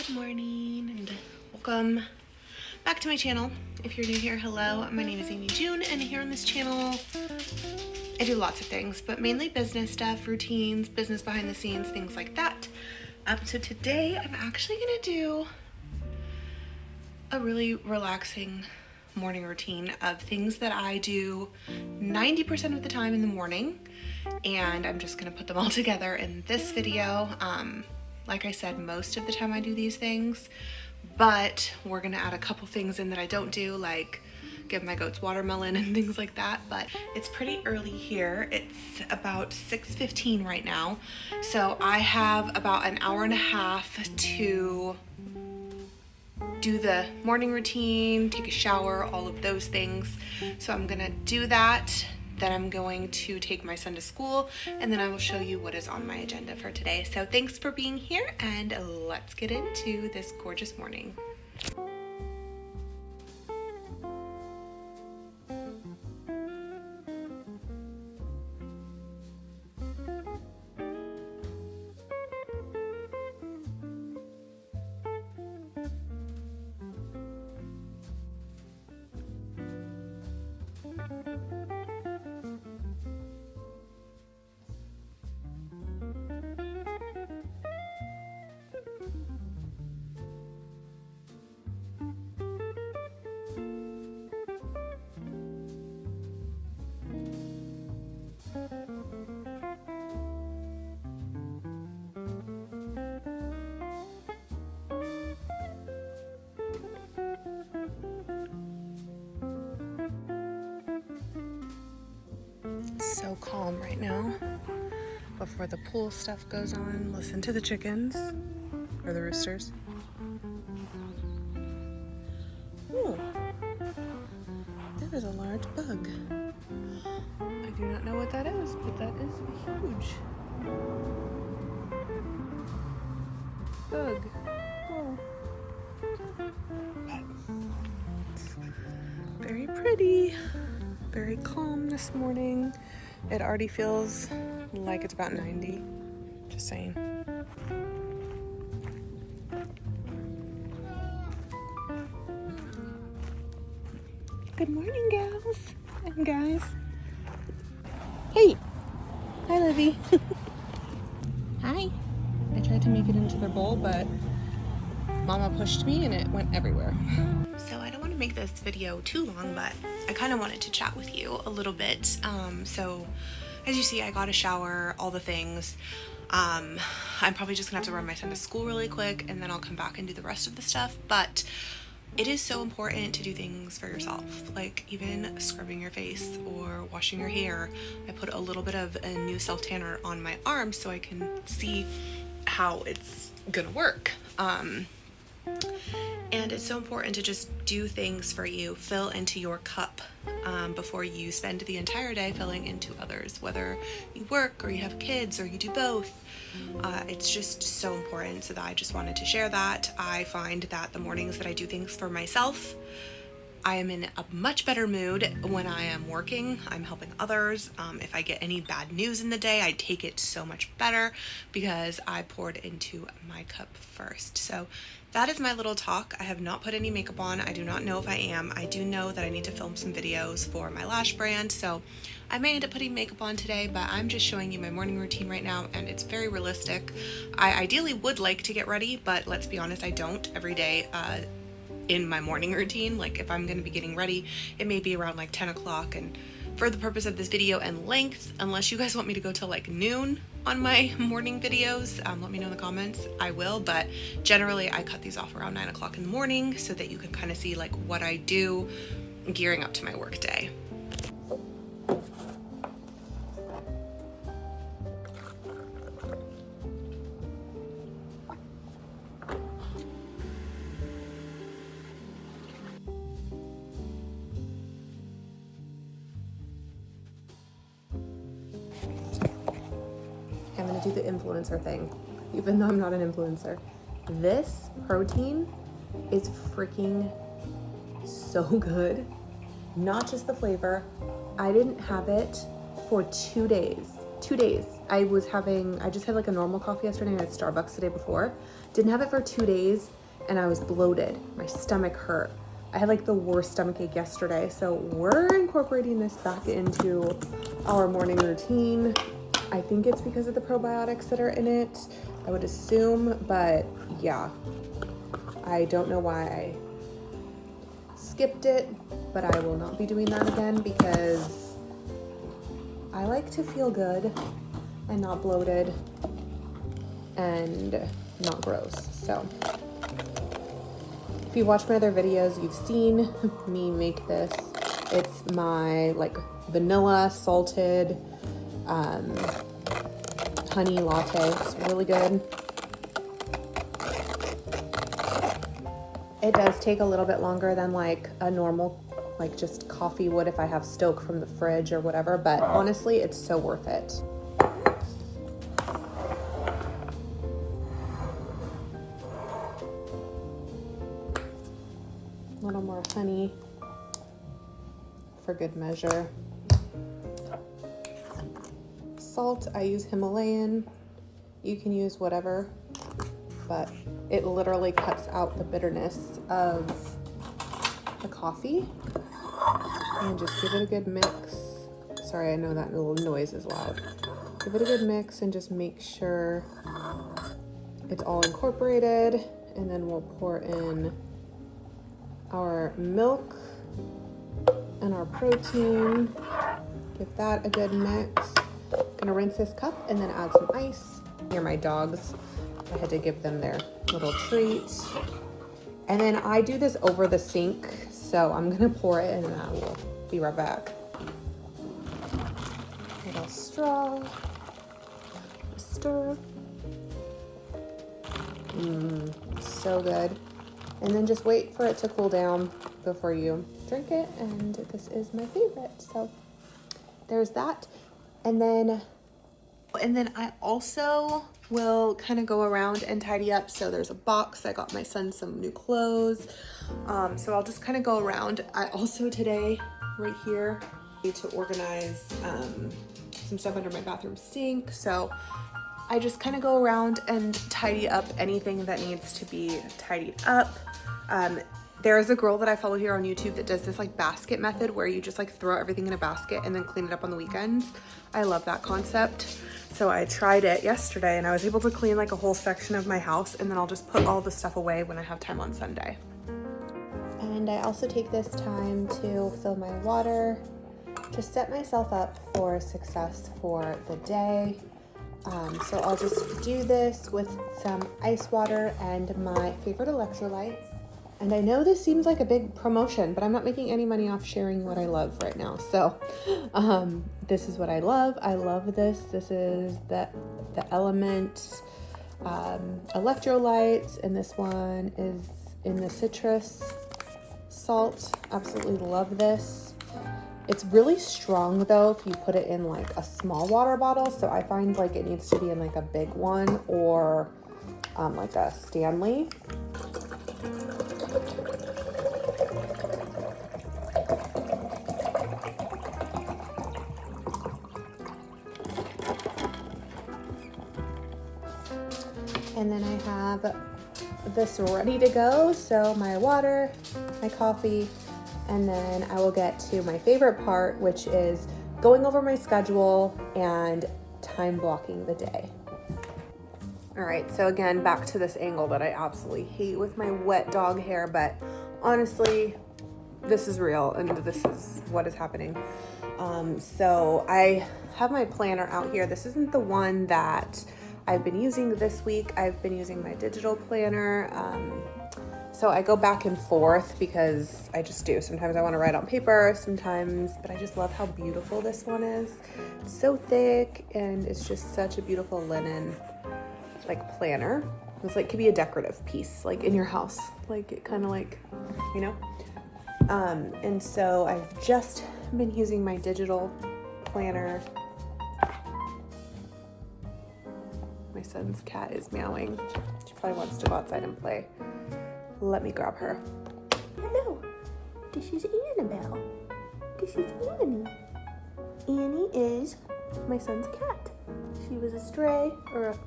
Good morning and welcome back to my channel. If you're new here, hello, my name is Amy June, and here on this channel I do lots of things, but mainly business stuff, routines, business behind the scenes, things like that. So today I'm actually gonna do a really relaxing morning routine of things that I do 90% of the time in the morning, and I'm just gonna put them all together in this video. Like I said, most of the time I do these things, but we're gonna add a couple things in that I don't do, like give my goats watermelon and things like that. But it's pretty early here. It's about 6:15 right now, so I have about an hour and a half to do the morning routine, take a shower, all of those things. So I'm gonna do that. Then I'm going to take my son to school, and then I will show you what is on my agenda for today. So thanks for being here, and let's get into this gorgeous morning. So calm right now before the pool stuff goes on. Listen to the chickens or the roosters. Ooh, there is a large bug. I do not know what that is, but that is huge. Bug. Whoa. It's very pretty. Very calm this morning. It already feels like it's about 90. Just saying. Good morning, gals and guys. Hey. Hi, Livy. Hi. I tried to make it into their bowl, but Mama pushed me and it went everywhere. So I don't want to make this video too long, but I kind of wanted to chat with you a little bit. So as you see, I got a shower, all the things. I'm probably just gonna have to run my son to school really quick, and then I'll come back and do the rest of the stuff. But it is so important to do things for yourself, like even scrubbing your face or washing your hair. I put a little bit of a new self tanner on my arms so I can see how it's gonna work. And it's so important to just do things for you, fill into your cup before you spend the entire day filling into others, whether you work or you have kids or you do both. It's just so important, so that I just wanted to share that. I find that the mornings that I do things for myself, I am in a much better mood when I am working. I'm helping others. If I get any bad news in the day, I take it so much better because I poured into my cup first. So that is my little talk. I have not put any makeup on. I do not know if I am. I do know that I need to film some videos for my lash brand, so I may end up putting makeup on today, but I'm just showing you my morning routine right now, and it's very realistic. I ideally would like to get ready, but let's be honest, I don't every day in my morning routine. Like if I'm going to be getting ready, it may be around like 10 o'clock, and for the purpose of this video and length, unless you guys want me to go till like noon on my morning videos, let me know in the comments. I will, but generally I cut these off around 9 o'clock in the morning so that you can kind of see like what I do gearing up to my work day. I'm gonna do the influencer thing, even though I'm not an influencer. This protein is freaking so good. Not just the flavor. I didn't have it for 2 days. 2 days. I just had like a normal coffee yesterday and I had Starbucks the day before. Didn't have it for 2 days and I was bloated. My stomach hurt. I had like the worst stomachache yesterday. So we're incorporating this back into our morning routine. I think it's because of the probiotics that are in it, I would assume, but yeah. I don't know why I skipped it, but I will not be doing that again because I like to feel good and not bloated and not gross. So if you watch my other videos, you've seen me make this. It's my like vanilla salted honey latte. It's really good. It does take a little bit longer than like a normal, like just coffee would if I have Stoke from the fridge or whatever, but honestly, it's so worth it. A little more honey for good measure. Salt, I use Himalayan. You can use whatever, but it literally cuts out the bitterness of the coffee. And just give it a good mix. Sorry, I know that little noise is loud. Give it a good mix and just make sure it's all incorporated. And then we'll pour in our milk and our protein. Give that a good mix. Gonna rinse this cup and then add some ice. Here are my dogs. I had to give them their little treat. And then I do this over the sink, so I'm gonna pour it and then I will be right back. Little straw, stir. So good. And then just wait for it to cool down before you drink it, and this is my favorite. So there's that. And then I also will kind of go around and tidy up. So there's a box. I got my son some new clothes. So I'll just kind of go around. I also today, right here, need to organize some stuff under my bathroom sink. So I just kind of go around and tidy up anything that needs to be tidied up. There is a girl that I follow here on YouTube that does this like basket method where you just like throw everything in a basket and then clean it up on the weekends. I love that concept. So I tried it yesterday and I was able to clean like a whole section of my house, and then I'll just put all the stuff away when I have time on Sunday. And I also take this time to fill my water, just set myself up for success for the day. So I'll just do this with some ice water and my favorite electrolytes. And I know this seems like a big promotion, but I'm not making any money off sharing what I love right now. So this is what I love. I love this. This is the Element electrolytes, and this one is in the citrus salt. Absolutely love this. It's really strong though if you put it in like a small water bottle. So I find like it needs to be in like a big one or like a Stanley. And then I have this ready to go. So my water, my coffee, and then I will get to my favorite part, which is going over my schedule and time blocking the day. All right, so again, back to this angle that I absolutely hate with my wet dog hair, but honestly, this is real and this is what is happening. So I have my planner out here. This isn't the one that I've been using this week. I've been using my digital planner. So I go back and forth because I just do. Sometimes I want to write on paper, sometimes, but I just love how beautiful this one is. It's so thick and it's just such a beautiful linen like planner. It's like could be a decorative piece like in your house, like it kind of like, you know. And so I've just been using my digital planner. My son's cat is meowing. She probably wants to go outside and play. Let me grab her. Hello, this is Annabelle. This is Annie. Annie is my son's cat. She was a stray or a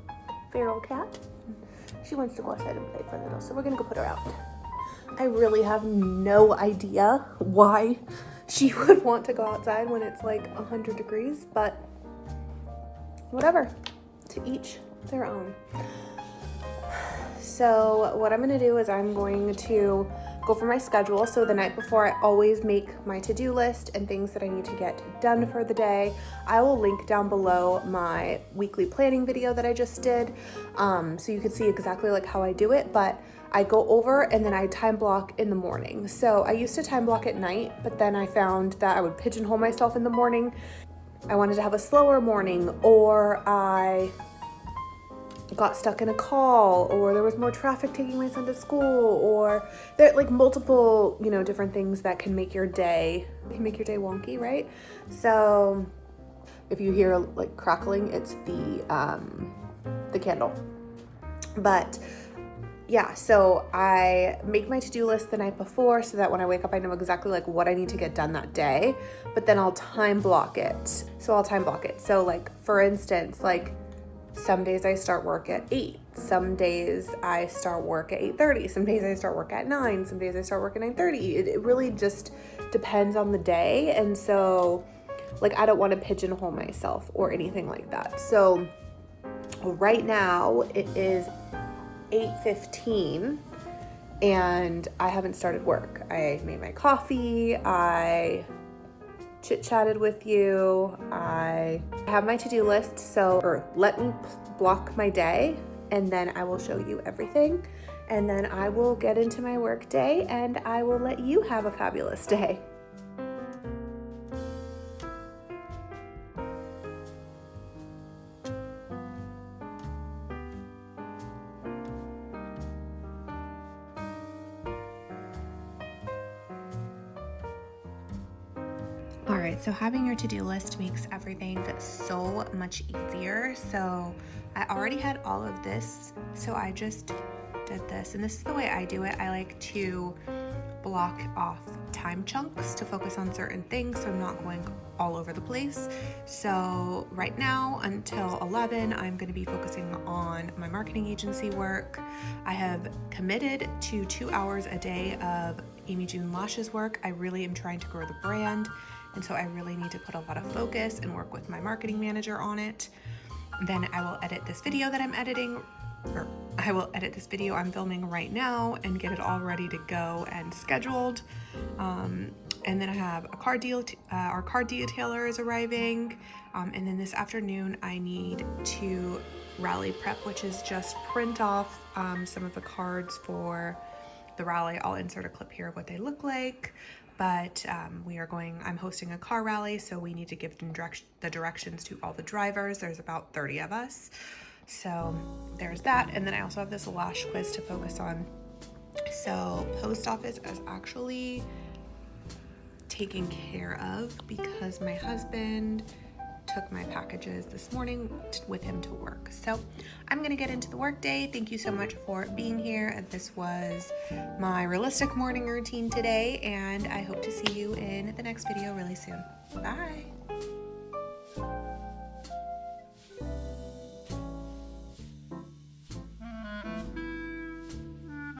feral cat. She wants to go outside and play for a little, so we're gonna go put her out. I really have no idea why she would want to go outside when it's like 100 degrees, but whatever, to each their own. So what I'm gonna do is I'm going to go for my schedule. So the night before, I always make my to-do list and things that I need to get done for the day. I will link down below my weekly planning video that I just did, so you can see exactly like how I do it, but I go over and then I time block in the morning. So I used to time block at night, but then I found that I would pigeonhole myself in the morning. I wanted to have a slower morning, or I got stuck in a call, or there was more traffic taking my son to school, or there are like multiple, different things that can make your day wonky, right? So if you hear like crackling, it's the candle. But yeah, so I make my to-do list the night before so that when I wake up, I know exactly like what I need to get done that day, but then I'll time block it. So like, for instance, like some days I start work at 8, some days I start work at 8:30, some days I start work at 9, some days I start work at 9:30. It really just depends on the day. And so like, I don't want to pigeonhole myself or anything like that. So right now it is 8:15 and I haven't started work. I made my coffee, I chit-chatted with you, I have my to-do list, so let me block my day and then I will show you everything, and then I will get into my work day and I will let you have a fabulous day. All right, so having your to-do list makes everything so much easier. So I already had all of this, so I just did this, and this is the way I do it. I like to block off time chunks to focus on certain things, so I'm not going all over the place. So right now until 11, I'm going to be focusing on my marketing agency work. I have committed to 2 hours a day of Amy June Lashes work. I really am trying to grow the brand, and so I really need to put a lot of focus and work with my marketing manager on it. Then I will edit this video that I'm editing, or I will edit this video I'm filming right now and get it all ready to go and scheduled. And then I have a car deal, our car detailer is arriving. And then this afternoon I need to rally prep, which is just print off some of the cards for the rally. I'll insert a clip here of what they look like. But I'm hosting a car rally, so we need to give the directions to all the drivers. There's about 30 of us. So there's that. And then I also have this lash quiz to focus on. So post office is actually taken care of because my husband took my packages this morning with him to work. So I'm gonna get into the work day. Thank you so much for being here. And this was my realistic morning routine today, and I hope to see you in the next video really soon. Bye.